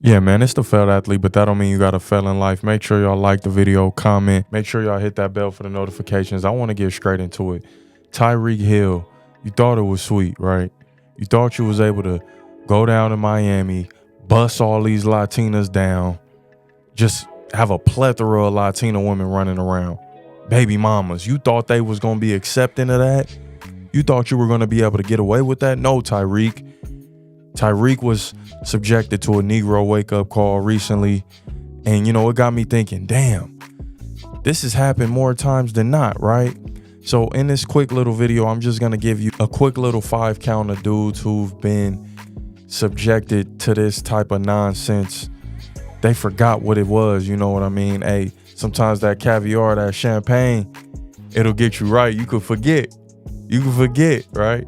Yeah, man, it's the failed athlete, but that don't mean you got to fail in life. Make sure y'all like the video, comment. Make sure y'all hit that bell for the notifications. I want to get straight into it. Tyreek Hill, you thought it was sweet, right? You thought you was able to go down to Miami, bust all these Latinas down, just have a plethora of Latina women running around. Baby mamas, you thought they was going to be accepting of that? You thought you were going to be able to get away with that? No, Tyreek. Tyreek was subjected to a Negro wake-up call recently, and it got me thinking, damn, this has happened more times than not, right? So in this quick little video, I'm just gonna give you a quick little 5 count of dudes who've been subjected to this type of nonsense. They forgot what it was, you know what I mean? Hey, sometimes that caviar, that champagne, it'll get you right. You could forget, right?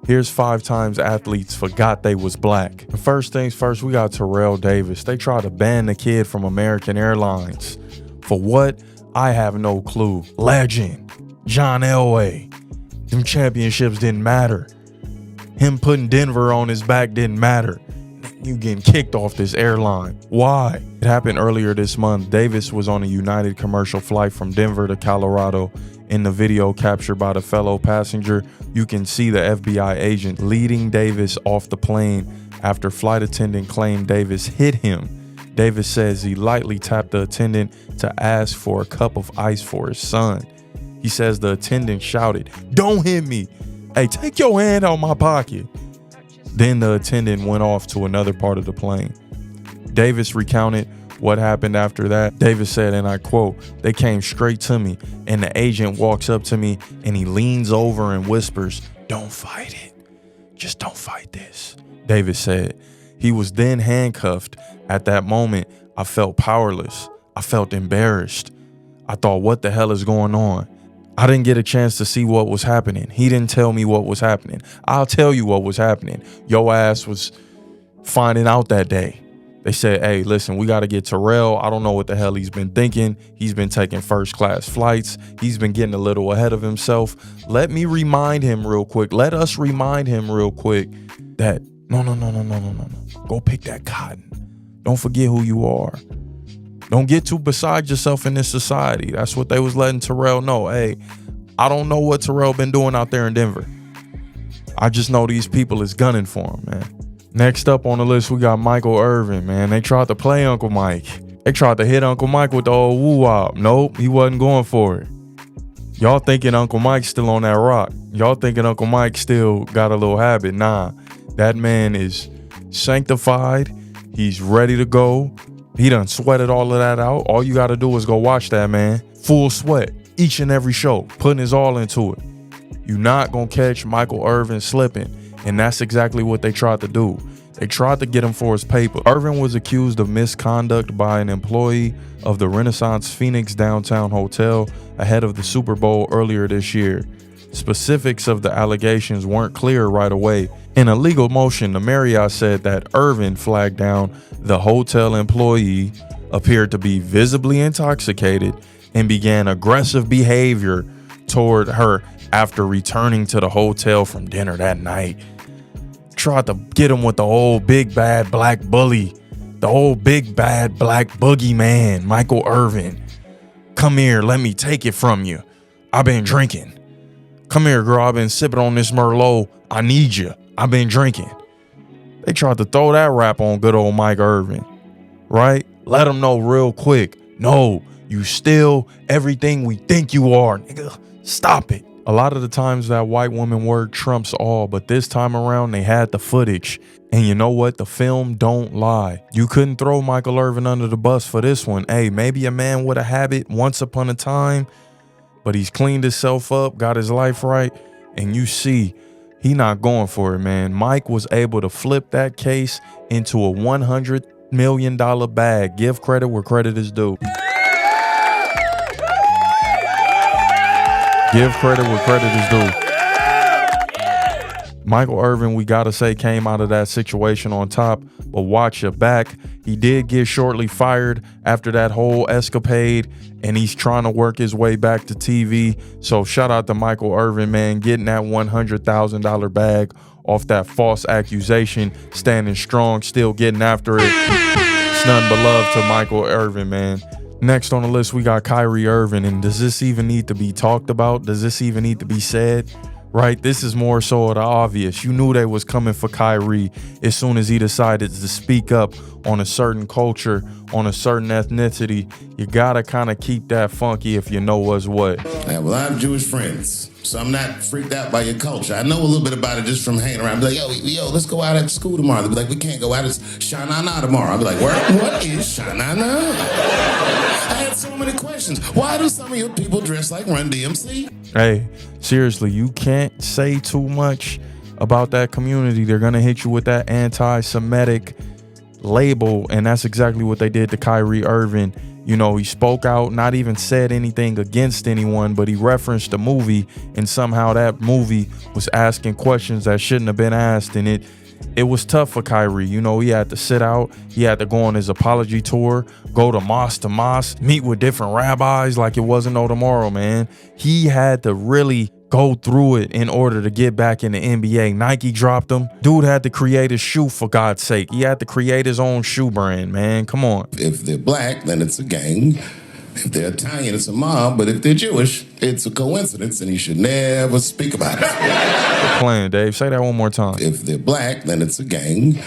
Here's 5 times athletes forgot they was black. The first things first, we got Terrell Davis. They tried to ban the kid from American Airlines. For what? I have no clue. Legend. John Elway. Them championships didn't matter. Him putting Denver on his back didn't matter. You getting kicked off this airline. Why? It happened earlier this month. Davis was on a United commercial flight from Denver to Colorado. In the video captured by the fellow passenger, you can see the FBI agent leading Davis off the plane after flight attendant claimed Davis hit him. Davis says he lightly tapped the attendant to ask for a cup of ice for his son. He says the attendant shouted, "Don't hit me. Hey, take your hand out my pocket." Then the attendant went off to another part of the plane. Davis recounted what happened after that. Davis said, and I quote, "They came straight to me, and the agent walks up to me and he leans over and whispers, 'Don't fight it. Just don't fight this.'" Davis said he was then handcuffed. At that moment, I felt powerless. I felt embarrassed. I thought, what the hell is going on? I didn't get a chance to see what was happening. He didn't tell me what was happening. I'll tell you what was happening. Your ass was finding out that day. They said, "Hey, listen, we got to get Terrell. I don't know what the hell he's been thinking. He's been taking first-class flights. He's been getting a little ahead of himself. Let me remind him real quick. Let us remind him real quick that no. Go pick that cotton. Don't forget who you are. Don't get too beside yourself in this society." That's what they was letting Terrell know. Hey, I don't know what Terrell been doing out there in Denver. I just know these people is gunning for him, man. Next up on the list, we got Michael Irvin, man. They tried to play Uncle Mike. They tried to hit Uncle Mike with the old woo-wop. Nope, he wasn't going for it. Y'all thinking Uncle Mike's still on that rock. Y'all thinking Uncle Mike still got a little habit. Nah, that man is sanctified. He's ready to go. He done sweated all of that out. All you got to do is go watch that, man. Full sweat, each and every show, putting his all into it. You're not going to catch Michael Irvin slipping. And that's exactly what they tried to do. They tried to get him for his paper. Irvin was accused of misconduct by an employee of the Renaissance Phoenix downtown hotel ahead of the Super Bowl earlier this year. Specifics of the allegations weren't clear right away. In a legal motion, the Marriott said that Irvin flagged down the hotel employee, appeared to be visibly intoxicated, and began aggressive behavior toward her after returning to the hotel from dinner that night. Tried to get him with the old big bad black bully, the old big bad black boogeyman, Michael Irvin. "Come here, let me take it from you. I've been drinking. Come here, girl, I've been sipping on this Merlot. I need you. I've been drinking." They tried to throw that rap on good old Mike Irvin, right? Let him know real quick. No, you still everything we think you are, nigga. Stop it. A lot of the times that white woman word trumps all, but this time around they had the footage. And you know what? The film don't lie. You couldn't throw Michael Irvin under the bus for this one. Hey, maybe a man with a habit once upon a time, but he's cleaned himself up, got his life right, and you see he not going for it, man. Mike was able to flip that case into a $100 million bag. Give credit where credit is due. Give credit where credit is due. Michael Irvin, we gotta say, came out of that situation on top, but watch your back. He did get shortly fired after that whole escapade, and he's trying to work his way back to TV. So shout out to Michael Irvin, man, getting that $100,000 bag off that false accusation, standing strong, still getting after it. nothing but love to Michael Irvin, man. Next on the list, we got Kyrie Irving. And does this even need to be talked about? Does this even need to be said? Right? This is more so of the obvious. You knew they was coming for Kyrie as soon as he decided to speak up on a certain culture, on a certain ethnicity. You gotta kind of keep that funky if you know what's what. I have a lot of Jewish friends, so I'm not freaked out by your culture. I know a little bit about it just from hanging around. I'll be like, yo, let's go out at school tomorrow. They'll be like, we can't go out. It's Shanana tomorrow. I'll be like, what is Shanana? I had so many questions. Why do some of your people dress like Run DMC? Hey, seriously, you can't say too much about that community. They're gonna hit you with that anti-Semitic label, and that's exactly what they did to Kyrie Irving. You know, he spoke out, not even said anything against anyone, but he referenced a movie, and somehow that movie was asking questions that shouldn't have been asked, and it was tough for Kyrie. You know, he had to sit out, he had to go on his apology tour, go to mosque, meet with different rabbis like it wasn't no tomorrow, man. He had to really go through it in order to get back in the NBA. Nike dropped him. Dude had to create a shoe, for God's sake. He had to create his own shoe brand, man. Come on. If they're black, then it's a gang. If they're Italian, it's a mob. But if they're Jewish, it's a coincidence, and you should never speak about it. Quit playing, Dave. Say that one more time. If they're black, then it's a gang.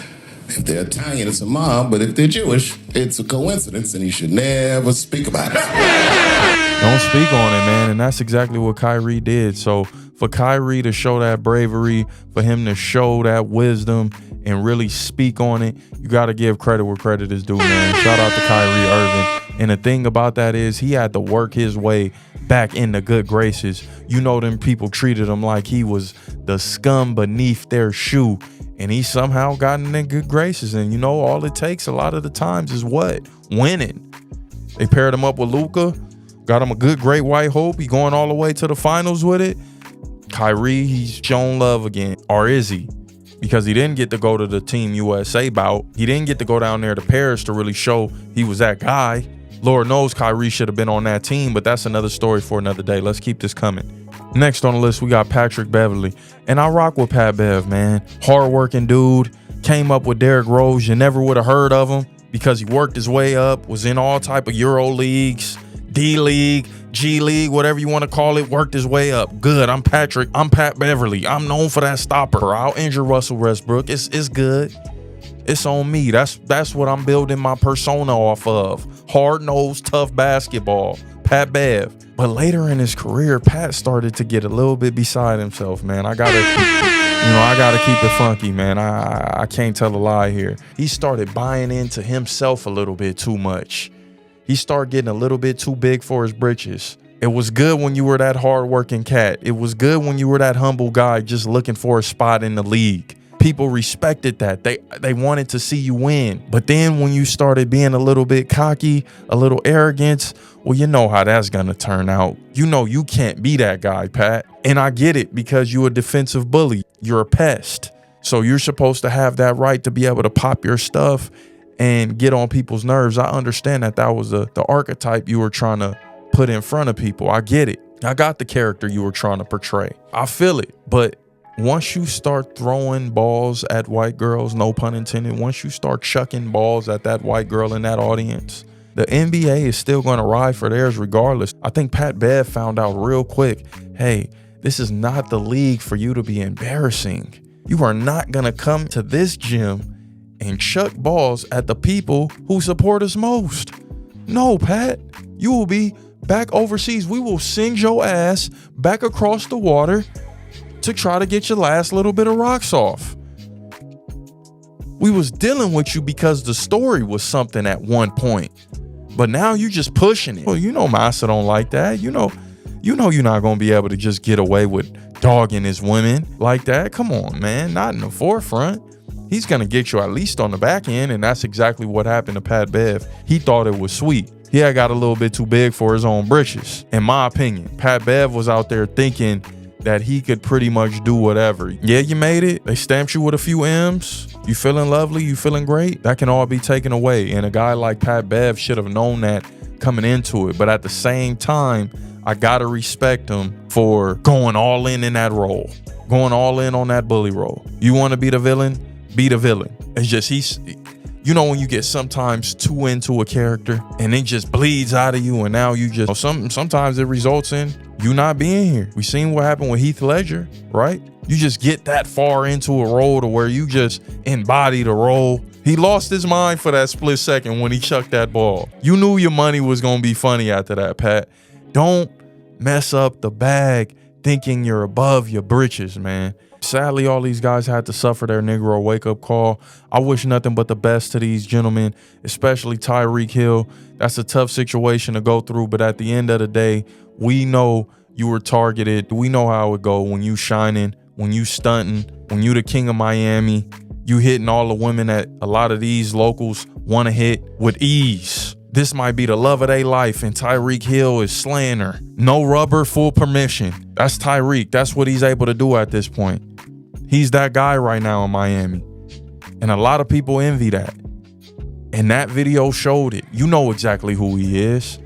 If they're Italian, it's a mob. But if they're Jewish, it's a coincidence, and you should never speak about it. Don't speak on it, man. And that's exactly what Kyrie did. So for Kyrie to show that bravery, for him to show that wisdom and really speak on it, you got to give credit where credit is due, man. Shout out to Kyrie Irving. And the thing about that is he had to work his way back into good graces. You know, them people treated him like he was the scum beneath their shoe. And he somehow got in their good graces. And you know, all it takes a lot of the times is what? Winning. They paired him up with Luka. Got him a good, great white hope. He going all the way to the finals with it. Kyrie, he's shown love again. Or is he? Because he didn't get to go to the Team USA bout. He didn't get to go down there to Paris to really show he was that guy. Lord knows Kyrie should have been on that team, but that's another story for another day. Let's keep this coming. Next on the list, we got Patrick Beverley. And I rock with Pat Bev, man. Hardworking dude. Came up with Derrick Rose. You never would have heard of him because he worked his way up, was in all type of Euro leagues, D-League, G-League, whatever you want to call it, worked his way up. Good. I'm Pat Beverley. I'm known for that stopper. I'll injure Russell Westbrook. It's good. It's on me. That's what I'm building my persona off of. Hard-nosed, tough basketball. Pat Bev. But later in his career, Pat started to get a little bit beside himself, man. I gotta keep it funky, man. I can't tell a lie here. He started buying into himself a little bit too much. He started getting a little bit too big for his britches. It was good when you were that hardworking cat. It was good when you were that humble guy just looking for a spot in the league. People respected that. They wanted to see you win. But then when you started being a little bit cocky, a little arrogant, well, you know how that's gonna turn out. You know you can't be that guy, Pat. And I get it because you're a defensive bully. You're a pest. So you're supposed to have that right to be able to pop your stuff and get on people's nerves. I understand that was the archetype you were trying to put in front of people. I get it. I got the character you were trying to portray. I feel it. But once you start throwing balls at white girls, no pun intended, once you start chucking balls at that white girl in that audience, the NBA is still going to ride for theirs regardless. I think Pat Bev found out real quick, hey, this is not the league for you to be embarrassing. You are not going to come to this gym and chuck balls at the people who support us most. No, Pat, you will be back overseas. We will send your ass back across the water to try to get your last little bit of rocks off. We was dealing with you because the story was something at one point, but now you just pushing it. Well, you know Massa don't like that. You know you're not gonna be able to just get away with dogging his women like that. Come on, man, not in the forefront. He's going to get you at least on the back end, and that's exactly what happened to Pat Bev. He thought it was sweet. He had got a little bit too big for his own britches. In my opinion, Pat Bev was out there thinking that he could pretty much do whatever. Yeah, you made it. They stamped you with a few M's. You feeling lovely? You feeling great? That can all be taken away. And a guy like Pat Bev should have known that coming into it. But at the same time, I got to respect him for going all in that role, going all in on that bully role. You want to be the villain? Be the villain. It's just You know when you get sometimes too into a character and it just bleeds out of you, and now you just sometimes it results in you not being here. We seen what happened with Heath Ledger, right? You just get that far into a role to where you just embody the role. He lost his mind for that split second when he chucked that ball. You knew your money was gonna be funny after that, Pat. Don't mess up the bag thinking you're above your britches, man. Sadly, all these guys had to suffer their Negro wake-up call. I wish nothing but the best to these gentlemen, especially Tyreek Hill. That's a tough situation to go through, but at the end of the day, we know you were targeted. We know how it go when you shining, when you stunting, when you the king of Miami. You hitting all the women that a lot of these locals want to hit with ease. This might be the love of their life, and Tyreek Hill is slaying her. No rubber, full permission. That's Tyreek. That's what he's able to do at this point. He's that guy right now in Miami. And a lot of people envy that. And that video showed it. You know exactly who he is,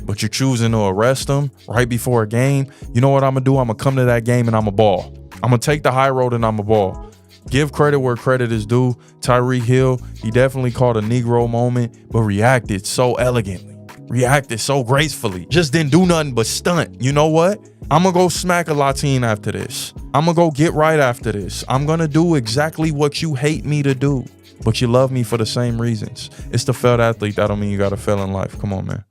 but you're choosing to arrest him right before a game. You know what I'm going to do? I'm going to come to that game and I'm a ball. I'm going to take the high road and I'm a ball. Give credit where credit is due. Tyreek Hill, he definitely caught a Negro moment, but reacted so elegantly. Reacted so gracefully. Just didn't do nothing but stunt. You know what? I'm going to go smack a Latin after this. I'm going to go get right after this. I'm going to do exactly what you hate me to do, but you love me for the same reasons. It's the failed athlete. That don't mean you got to fail in life. Come on, man.